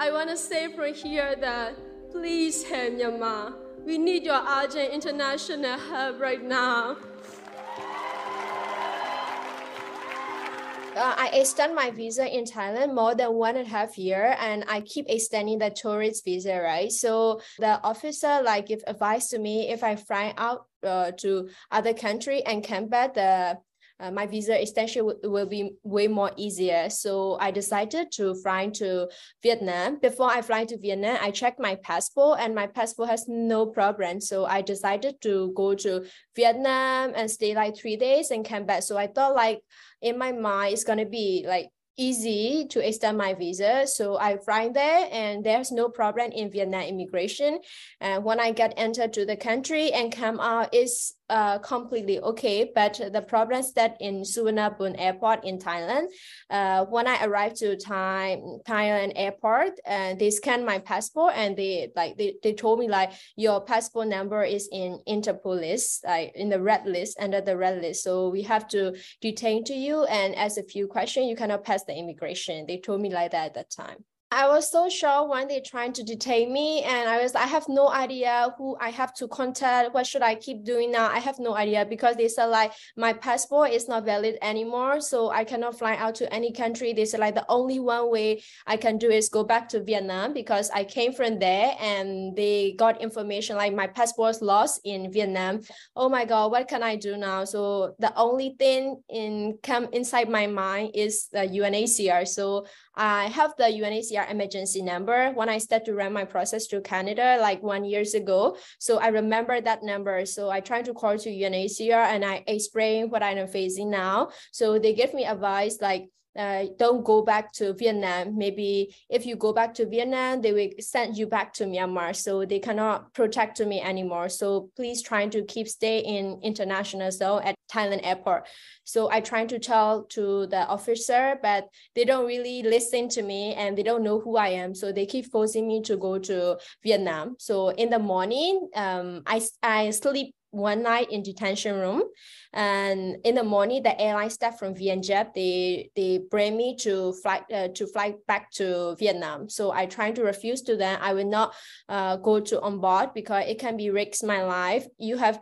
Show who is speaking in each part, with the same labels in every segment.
Speaker 1: I want to say from here that please help Myanmar. We need your urgent international help right now. I extend my visa in Thailand more than 1.5 years, and I keep extending the tourist visa, right? So the officer give advice to me if I fly out to other country and come back, my visa extension will be way more easier. So I decided to fly to Vietnam. Before I fly to Vietnam, I checked my passport and my passport has no problem. So I decided to go to Vietnam and stay 3 days and come back. So I thought in my mind, it's gonna be easy to extend my visa. So I fly there and there's no problem in Vietnam immigration. And when I get entered to the country and come out, it's completely okay. But the problem is that in Suvarnabhumi airport in Thailand, when I arrived to Thailand airport, they scanned my passport and they told me your passport number is in Interpol list, in the red list, under the red list. So we have to detain to you and ask a few questions. You cannot pass the immigration. They told me like that at that time. I was so shocked when they trying to detain me, and I have no idea who I have to contact. What should I keep doing now? I have no idea because they said my passport is not valid anymore, so I cannot fly out to any country. They said the only one way I can do is go back to Vietnam because I came from there, and they got information my passport was lost in Vietnam. Oh my God, what can I do now? So the only thing come inside my mind is the UNHCR. So I have the UNHCR emergency number when I started to run my process to Canada 1 year ago. So I remember that number. So I tried to call to UNHCR and I explained what I'm facing now. So they gave me advice don't go back to Vietnam. Maybe if you go back to Vietnam, they will send you back to Myanmar. So they cannot protect me anymore. So please try to keep stay in international zone at Thailand airport. So I try to tell to the officer, but they don't really listen to me and they don't know who I am. So they keep forcing me to go to Vietnam. So in the morning, I sleep one night in detention room, and in the morning the airline staff from VNJet they bring me to fly back to Vietnam. So I try to refuse to them. I will not go to on board because it can be risk my life. You have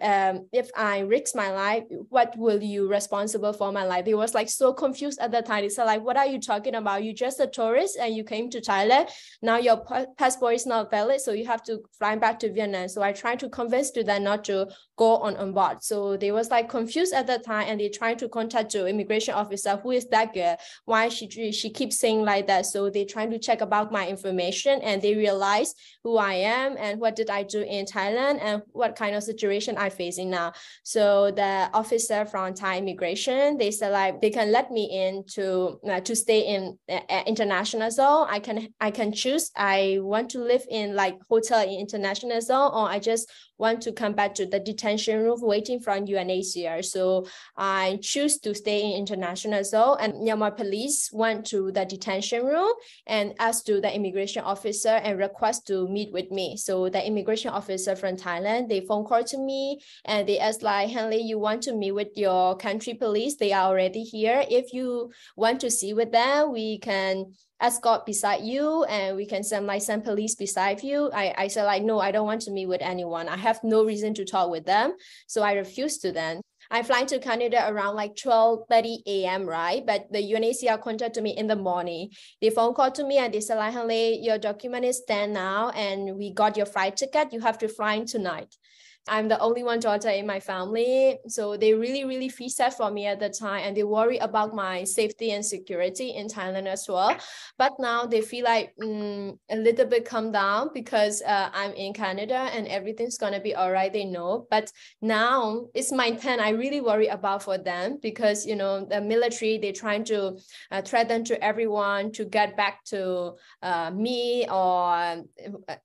Speaker 1: if I risk my life, what will you responsible for my life? They was so confused at the time. They said what are you talking about? You just a tourist and you came to Thailand. Now your passport is not valid, so you have to fly back to Vietnam. So I try to convince to them not to go on board. So they was confused at the time, and they tried to contact the immigration officer. Who is that girl? Why she keeps saying like that? So they trying to check about my information, and they realize who I am and what did I do in Thailand and what kind of situation I'm facing now. So the officer from Thai immigration, they said they can let me in to stay in international zone. I can choose. I want to live in hotel in international zone, or I just want to come back to the detention room waiting from UNHCR. So I choose to stay in international zone, and Myanmar police went to the detention room and asked to the immigration officer and request to meet with me. So the immigration officer from Thailand, they phone call to me and they asked Henley, you want to meet with your country police? They are already here. If you want to see with them, we can escort beside you and we can send police beside you. I said no, I don't want to meet with anyone. I have no reason to talk with them. So I refused to them. I fly to Canada around 12:30 a.m., right? But the UNHCR contacted me in the morning. They phone called to me and they said Hanley, your document is done now and we got your flight ticket. You have to fly in tonight. I'm the only one daughter in my family. So they really, really feel sad for me at the time, and they worry about my safety and security in Thailand as well. But now they feel a little bit calm down because I'm in Canada and everything's gonna be all right, they know. But now it's my turn. I really worry about for them because, the military, they're trying to threaten to everyone to get back to me or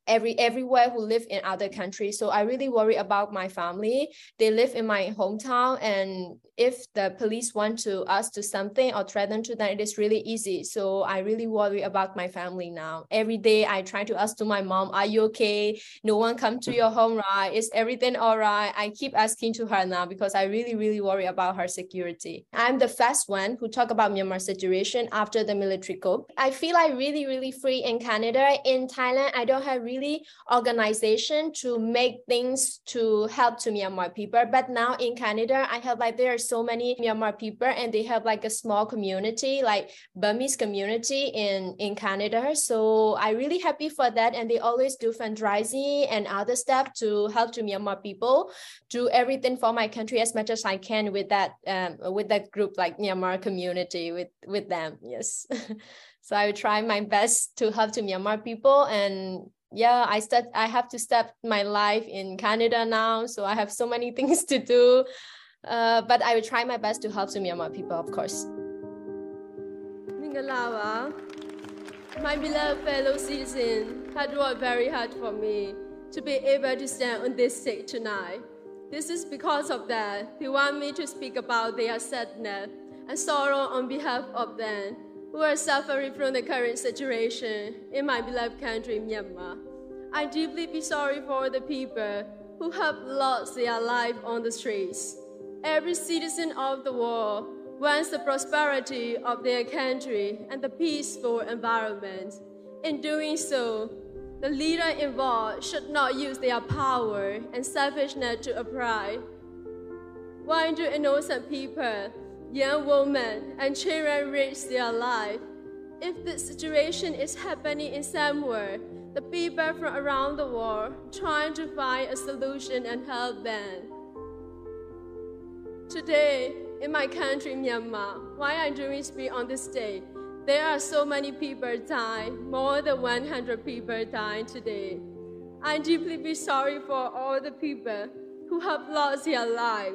Speaker 1: everywhere who live in other countries. So I really worry about about my family. They live in my hometown, and if the police want to us to something or threaten to them, it is really easy. So I really worry about my family now. Every day I try to ask to my mom, are you okay? No one come to your home, right? Is everything all right? I keep asking to her now because I really, really worry about her security. I'm the first one who talk about Myanmar situation after the military coup. I feel like really, really free in Canada. In Thailand, I don't have really organization to make things to help to Myanmar people. But now in Canada, I have like, there are so many Myanmar people and they have like a small community, like Burmese community in Canada. So I really happy for that. And they always do fundraising and other stuff to help to Myanmar people, do everything for my country as much as I can with that group, like Myanmar community with them. Yes. So I will try my best to help to Myanmar people. And yeah, I have to start my life in Canada now. So I have so many things to do. But I will try my best to help to Myanmar people, of course.
Speaker 2: Mingalawa, my beloved fellow citizens, had worked very hard for me to be able to stand on this stage tonight. This is because of that. They want me to speak about their sadness and sorrow on behalf of them who are suffering from the current situation in my beloved country, Myanmar. I deeply be sorry for the people who have lost their life on the streets. Every citizen of the world wants the prosperity of their country and the peaceful environment. In doing so, the leader involved should not use their power and selfishness to oppress. Why do innocent people, young women, and children risk their life? If the situation is happening in somewhere, the people from around the world trying to find a solution and help them. Today, in my country, Myanmar, while I'm doing speak on this day, there are so many people dying, more than 100 people dying today. I deeply be sorry for all the people who have lost their life.